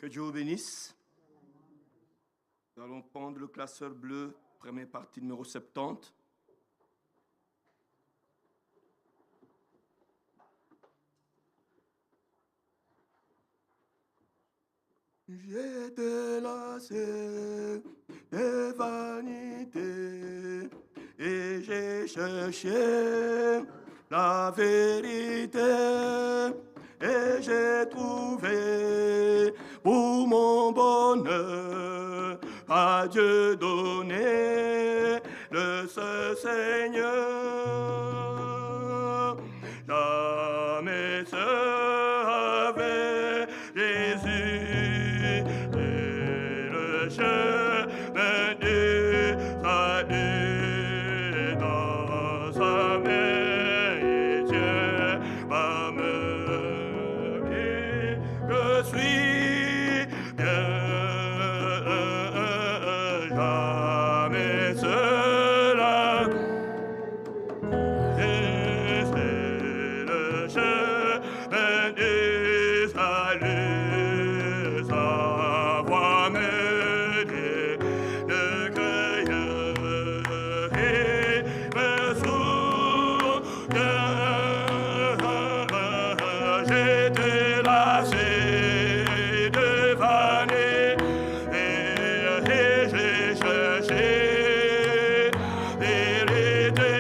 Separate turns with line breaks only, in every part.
Que Dieu vous bénisse. Nous allons prendre le classeur bleu, première partie numéro 70. J'étais lassé de vanité et j'ai cherché la vérité et j'ai trouvé pour mon bonheur à Dieu donné le seul Seigneur. Jamais avec Jésus et le chemin du salut dans sa main et Dieu va me dire que je suis bien jamais cela. Et c'est le chemin du salut, sa voix me dit de cueillir et me souvient. J'étais lassé de vanité et j'ai cherché vérité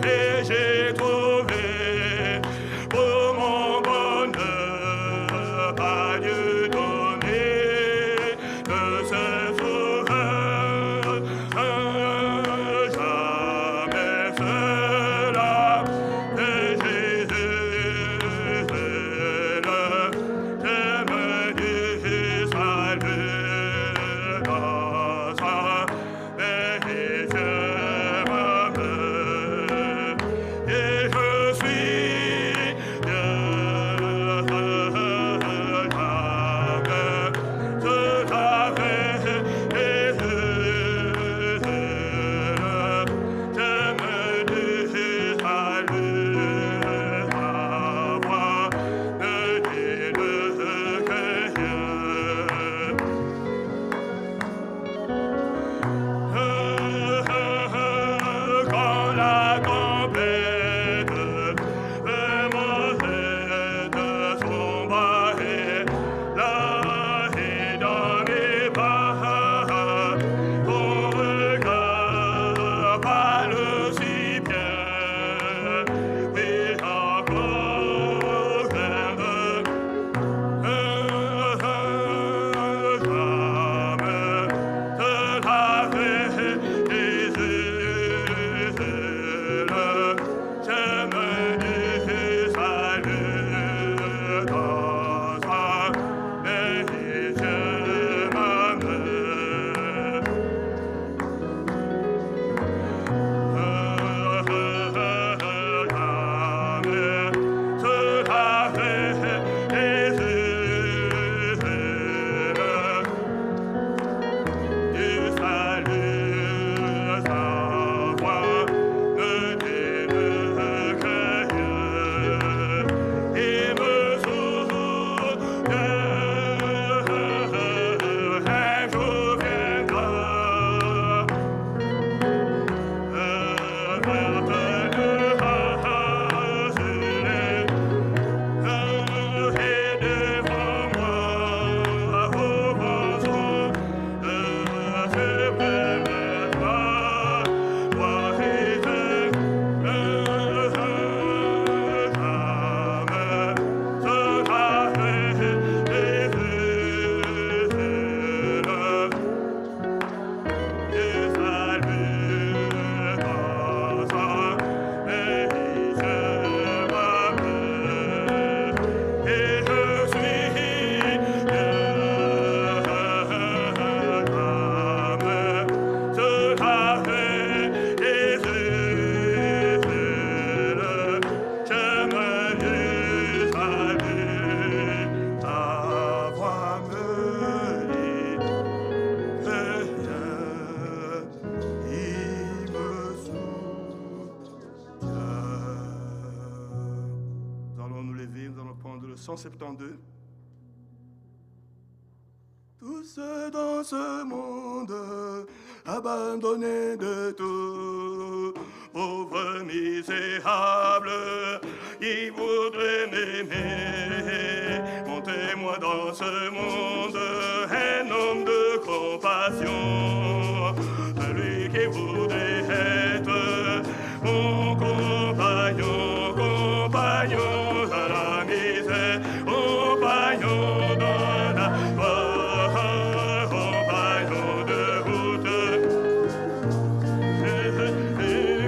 et j'ai trouvé pour mon bonheur par Dieu donné que ce souverain jamais cela de Jésus c'est le chemin du salut dans sa vérité et je suis quand la tempête de son barré, là et dans mes pas, ton regard parle si bien, et encore jamais le 172. tous dans ce monde, abandonnés de tout, pauvres misérables, qui voudraient m'aimer. Montez-moi dans ce monde, un homme de compassion, celui qui voudrait être mon compagnon, compagnon dans la misère, compagnon dans la joie, compagnon de route,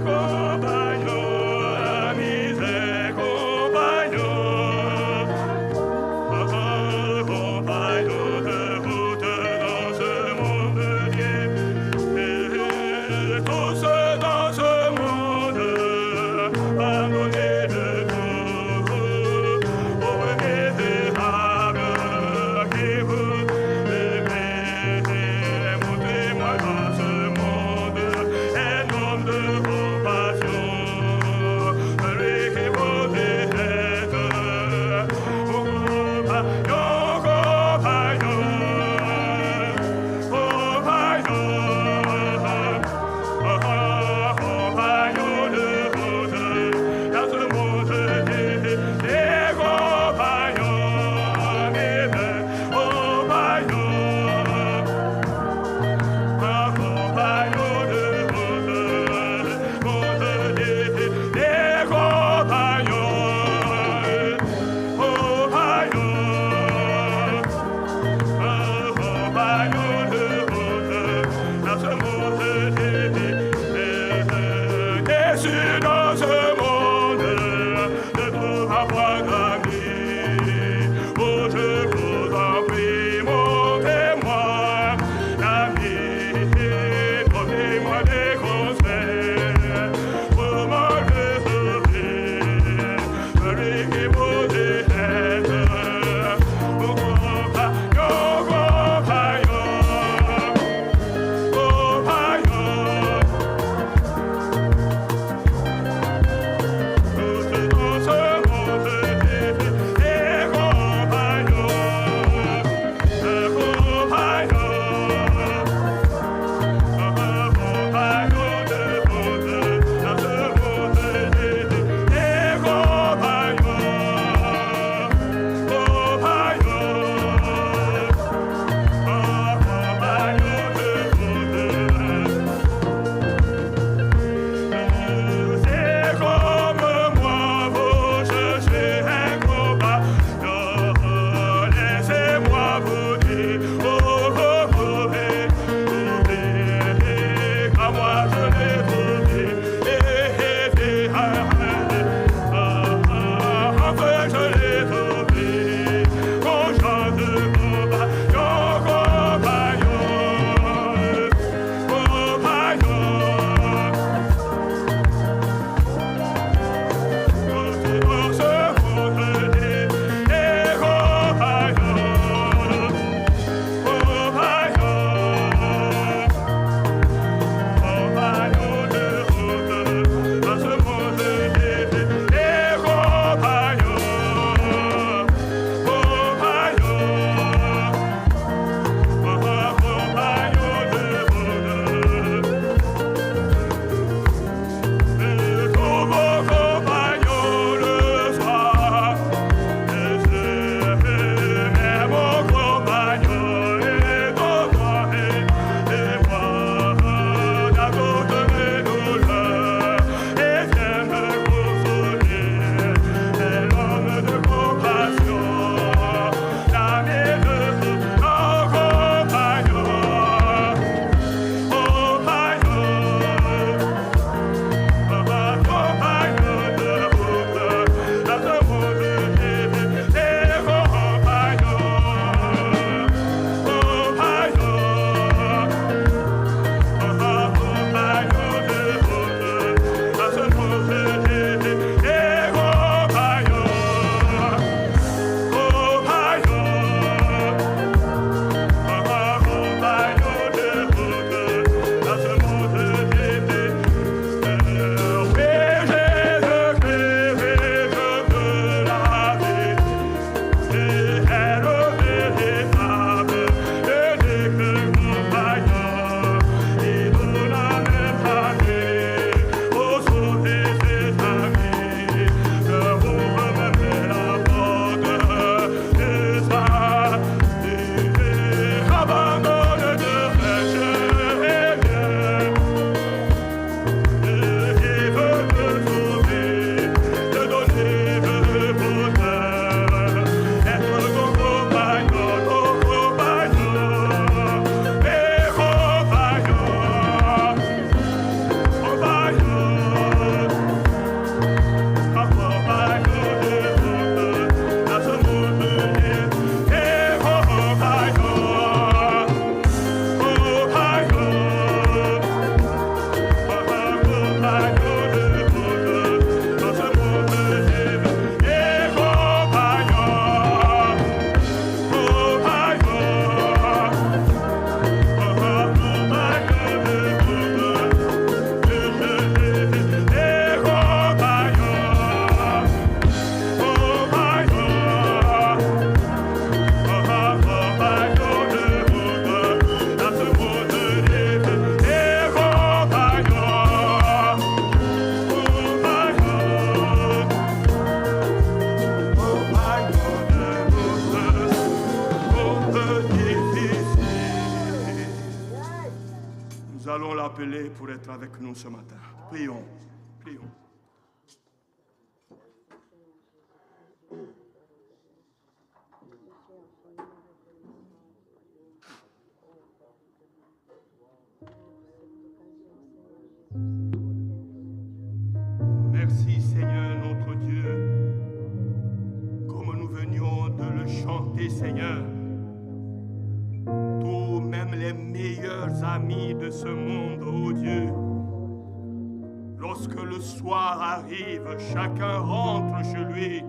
compagnon dans la misère, compagnon, compagnon de route dans ce monde de Dieu. Nous allons l'appeler pour être avec nous ce matin. Prions, prions. Merci Seigneur notre Dieu, comme nous venions de le chanter Seigneur. Tous, même les meilleurs amis de ce monde, oh Dieu, lorsque le soir arrive, chacun rentre chez lui,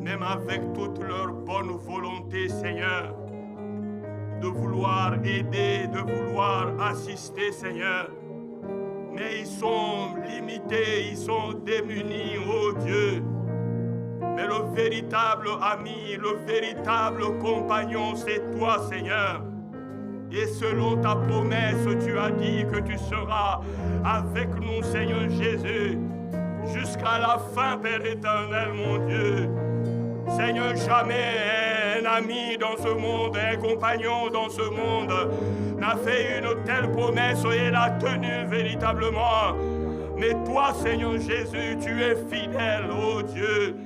même avec toute leur bonne volonté Seigneur, de vouloir aider, de vouloir assister Seigneur. Mais ils sont limités, ils sont démunis, oh Dieu. Mais le véritable ami, le véritable compagnon, c'est toi, Seigneur. Et selon ta promesse, tu as dit que tu seras avec nous, Seigneur Jésus, jusqu'à la fin, Père éternel, mon Dieu. Seigneur, jamais un ami dans ce monde, un compagnon dans ce monde n'a fait une telle promesse et l'a tenue véritablement. Mais toi, Seigneur Jésus, tu es fidèle, ô Dieu.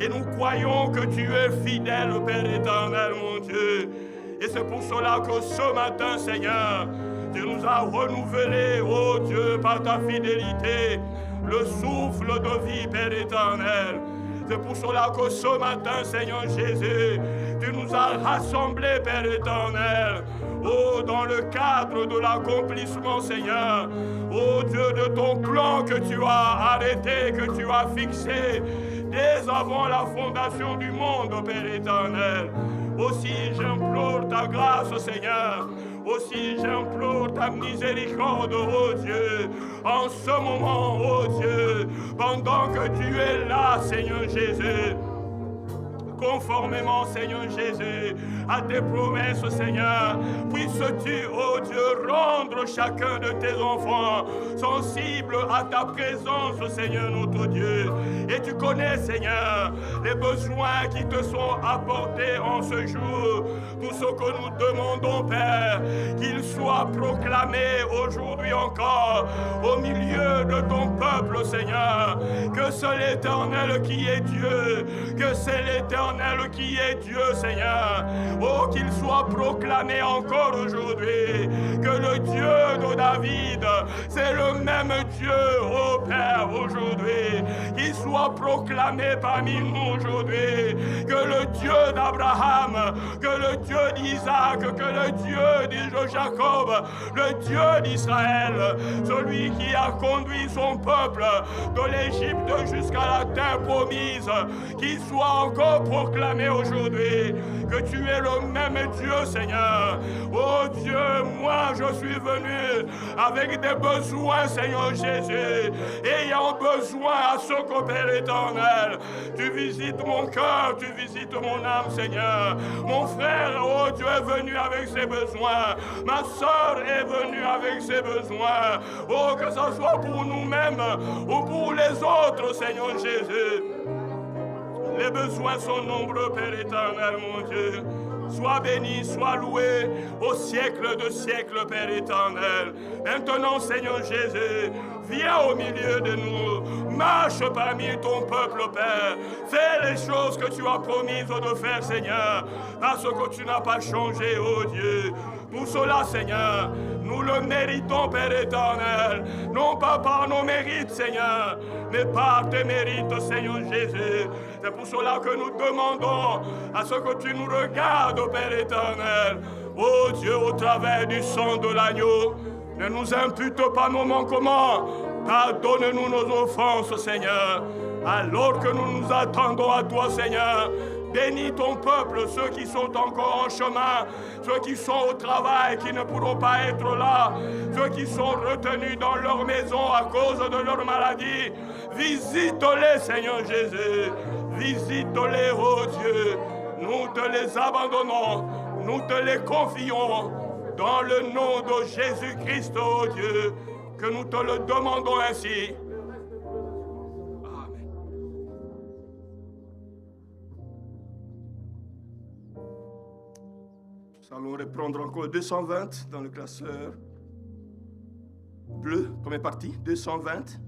Et nous croyons que tu es fidèle, Père éternel, mon Dieu. Et c'est pour cela que ce matin, Seigneur, tu nous as renouvelé, ô Dieu, par ta fidélité, le souffle de vie, Père éternel. C'est pour cela que ce matin, Seigneur Jésus, tu nous as rassemblés, Père éternel, oh, dans le cadre de l'accomplissement, Seigneur, oh Dieu, de ton plan que tu as arrêté, que tu as fixé dès avant la fondation du monde, Père éternel. Aussi, j'implore ta grâce, Seigneur. Aussi, j'implore ta miséricorde, oh Dieu, en ce moment, oh Dieu, pendant que tu es là, Seigneur Jésus. Conformément, Seigneur Jésus, à tes promesses, Seigneur, puisses-tu, oh Dieu, rendre chacun de tes enfants sensible à ta présence, Seigneur notre Dieu. Et tu connais, Seigneur, les besoins qui te sont apportés en ce jour. Tout ce que nous demandons, Père, qu'il soit proclamé aujourd'hui encore au milieu de ton peuple, Seigneur, que c'est l'Éternel qui est Dieu, que c'est l'Éternel qui est Dieu, Seigneur. Oh, qu'il soit proclamé encore aujourd'hui que le Dieu de David, c'est le même Dieu, oh Père, aujourd'hui. Qu'il soit proclamé parmi nous aujourd'hui que le Dieu d'Abraham, que le Dieu d'Isaac, que le Dieu de Jacob, le Dieu d'Israël, celui qui a conduit son peuple de l'Égypte jusqu'à la terre promise, qu'il soit encore proclamé aujourd'hui que tu es le même Dieu, Seigneur. Oh Dieu, moi je suis venu avec des besoins, Seigneur Jésus, ayant besoin à ce que, Père éternel, tu visites mon cœur, tu visites mon âme, Seigneur. Mon frère, oh Dieu, est venu avec ses besoins. Ma soeur est venue avec ses besoins. Oh, que ce soit pour nous-mêmes ou pour les autres, Seigneur Jésus. Les besoins sont nombreux, Père éternel, mon Dieu. Sois béni, sois loué au siècle de siècles, Père éternel. Maintenant, Seigneur Jésus, viens au milieu de nous. Marche parmi ton peuple, Père. Fais les choses que tu as promises de faire, Seigneur, parce que tu n'as pas changé, oh Dieu. Pour cela, Seigneur, nous le méritons, Père éternel, non pas par nos mérites, Seigneur, mais par tes mérites, Seigneur Jésus. C'est pour cela que nous demandons à ce que tu nous regardes, Père éternel. Oh Dieu, au travers du sang de l'agneau, ne nous impute pas nos manquements. Pardonne-nous nos offenses, Seigneur. Alors que nous nous attendons à toi, Seigneur, bénis ton peuple, ceux qui sont encore en chemin, ceux qui sont au travail, qui ne pourront pas être là, ceux qui sont retenus dans leur maison à cause de leur maladie. Visite-les, Seigneur Jésus. Visite-les, oh Dieu. Nous te les abandonnons, nous te les confions dans le nom de Jésus-Christ, oh Dieu, que nous te le demandons ainsi. Amen. Nous allons reprendre encore 220 dans le classeur. Bleu, première partie, 220.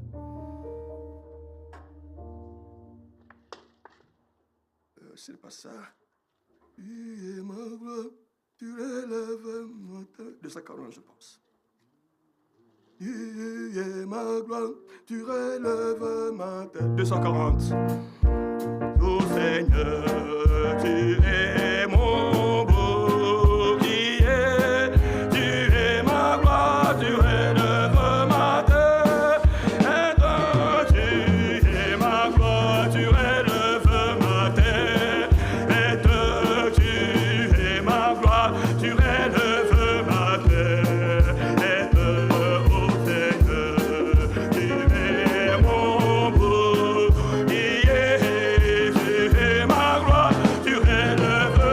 C'est pas ça. Tu es ma gloire, tu relèves mon terre. 240, je pense. Tu es ma gloire, tu relèves ma terre. 240. Oh Seigneur, tu es mon bouclier, tu es ma gloire, tu relèves ma terre. Et toi, tu es ma gloire, tu relèves ma terre. Et toi, tu es ma gloire, tu relèves ma terre. Et toi, oh Seigneur, tu es mon bouclier. Tu es ma gloire, tu relèves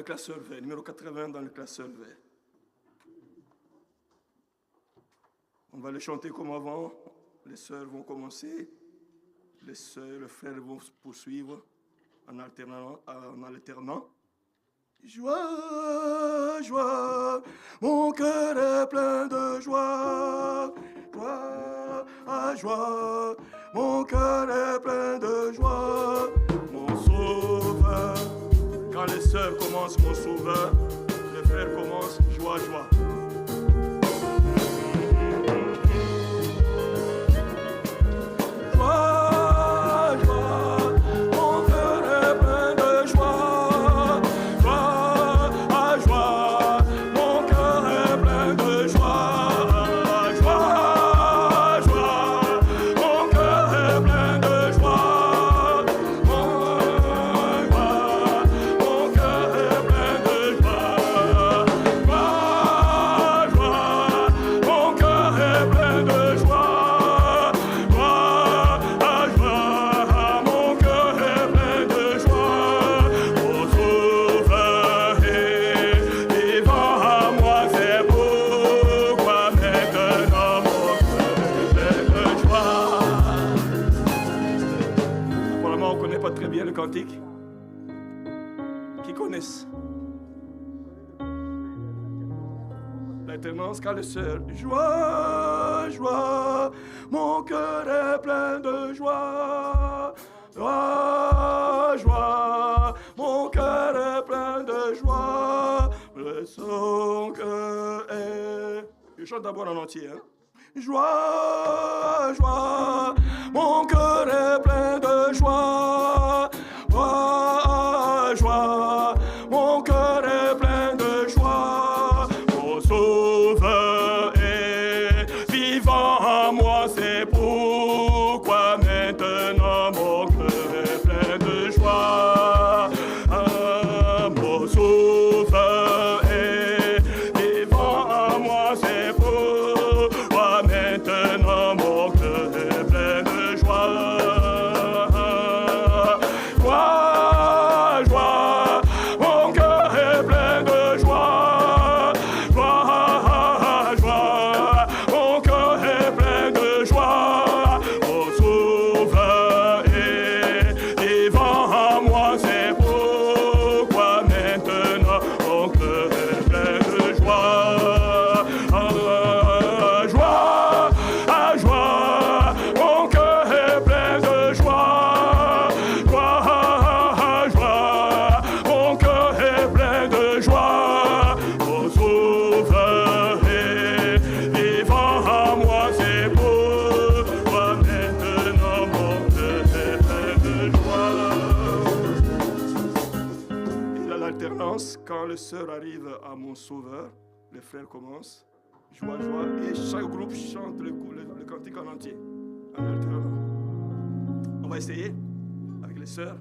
le classeur vert. Numéro 80 dans le classeur vert. On va le chanter comme avant. Les sœurs vont commencer. Les frères vont poursuivre en alternant. Joie, joie, mon cœur est plein de joie. Joie, ah, joie, mon cœur est plein de joie. Mon sauveur. Quand les sœurs commencent mon sauveur, les frères commencent joie, joie. Qui connaissent l'alternance quand les sœurs. Joie, joie, mon cœur est plein de joie. Joie, joie, mon cœur est plein de joie. Le son que est. Je chante d'abord en entier. Hein? Joie, joie, mon cœur est plein de joie. Joie, joie, mon cœur est plein de joie. Mon sauveur est vivant en moi, c'est pourquoi maintenant mon cœur est plein de joie. Ah, mon sauveur est vivant en moi, c'est pourquoi maintenant mon cœur est plein de joie. Quand les sœurs arrivent à mon sauveur, les frères commencent, joie, joie, et chaque groupe chante le cantique en entier, en alternant. On va essayer avec les sœurs.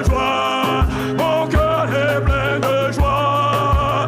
Joie, mon cœur est plein de joie.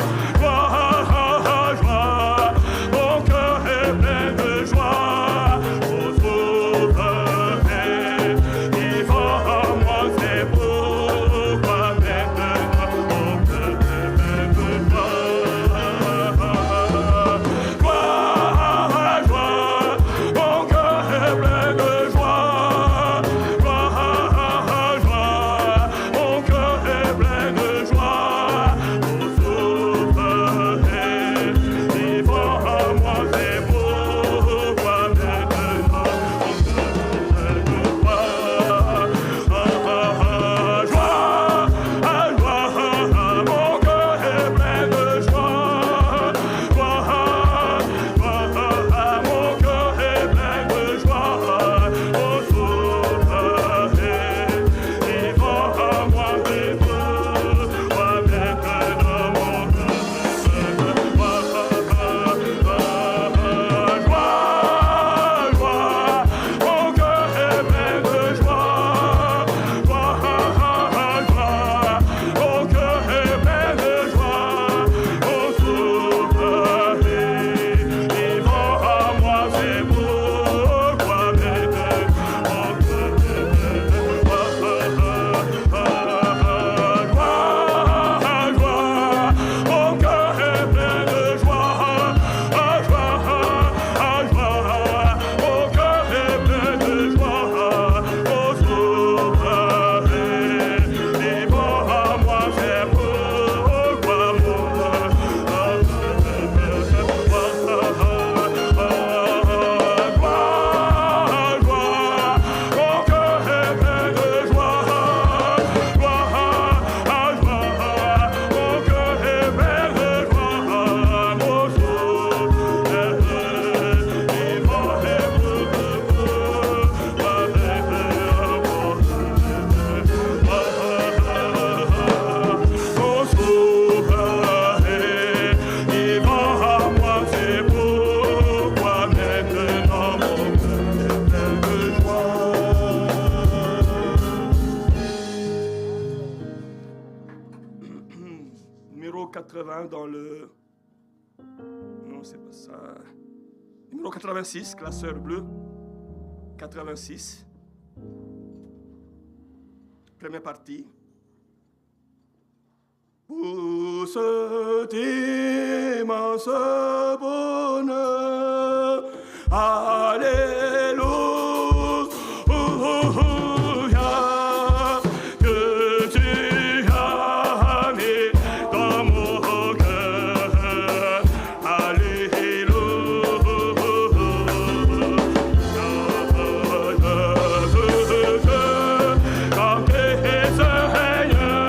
80 dans le... Non, c'est pas ça. Numéro 86, classeur bleu. 86. Première partie. Pour cet immense bonheur, Alléluia, que tu as mis dans mon cœur, Alléluia, quand t'es Seigneur.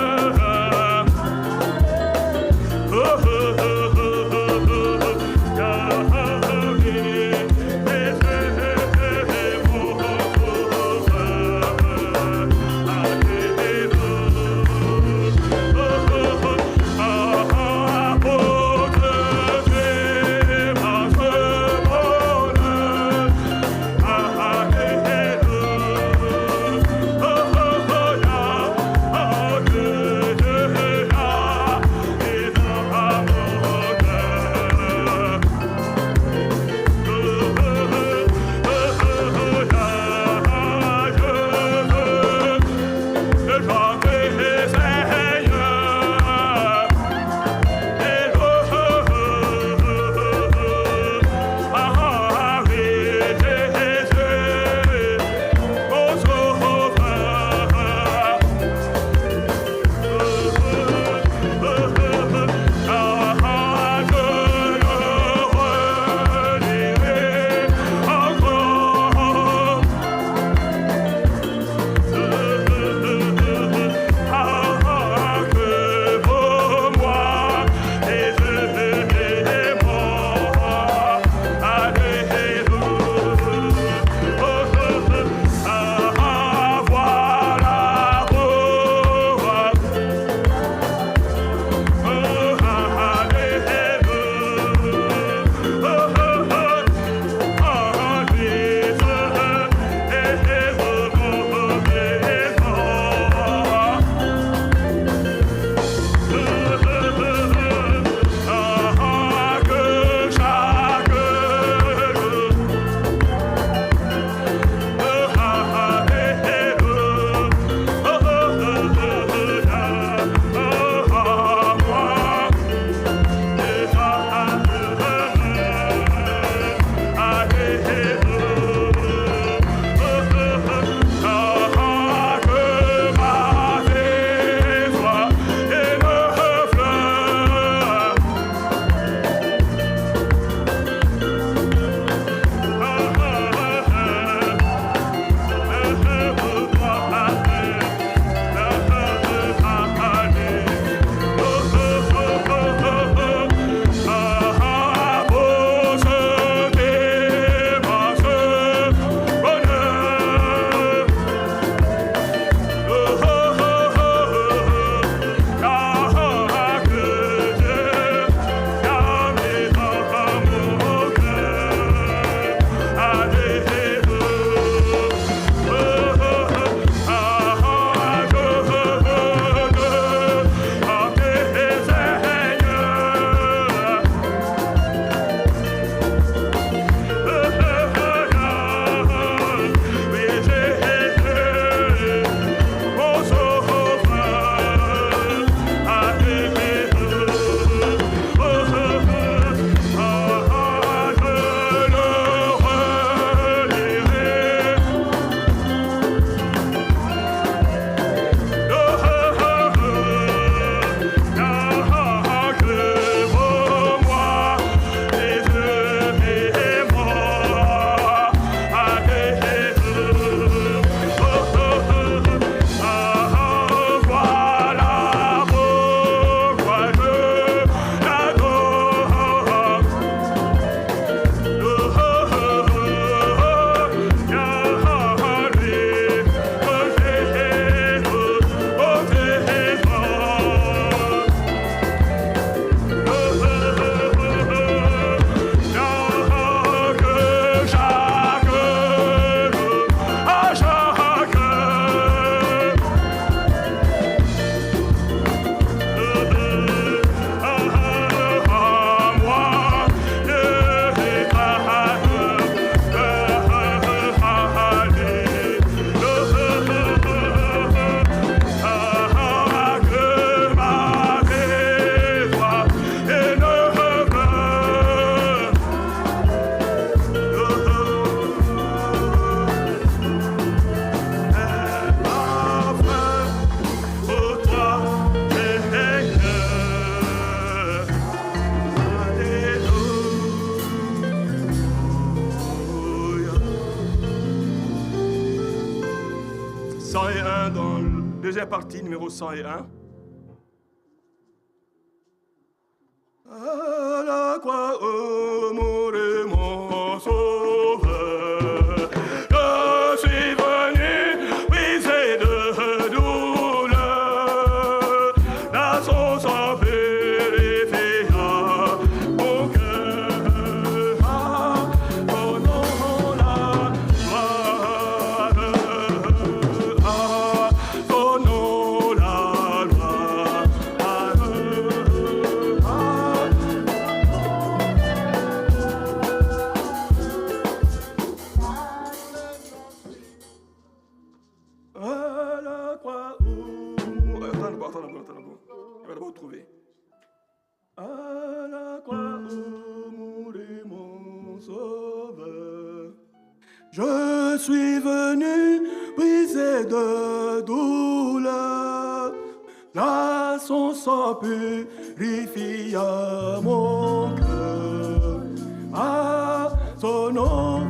101 dans la deuxième partie, numéro 101. À la croix, oh, mourir mon sauveur, je suis venu briser de douleur, la sauce en purifia mon cœur, à ton nom la gloire, à ton nom la gloire. À la croix, attends, il va d'abord trouver. À la croix, où mourit mon sauveur, je suis venu briser de douleur, là son sang purifia mon cœur, à son nom.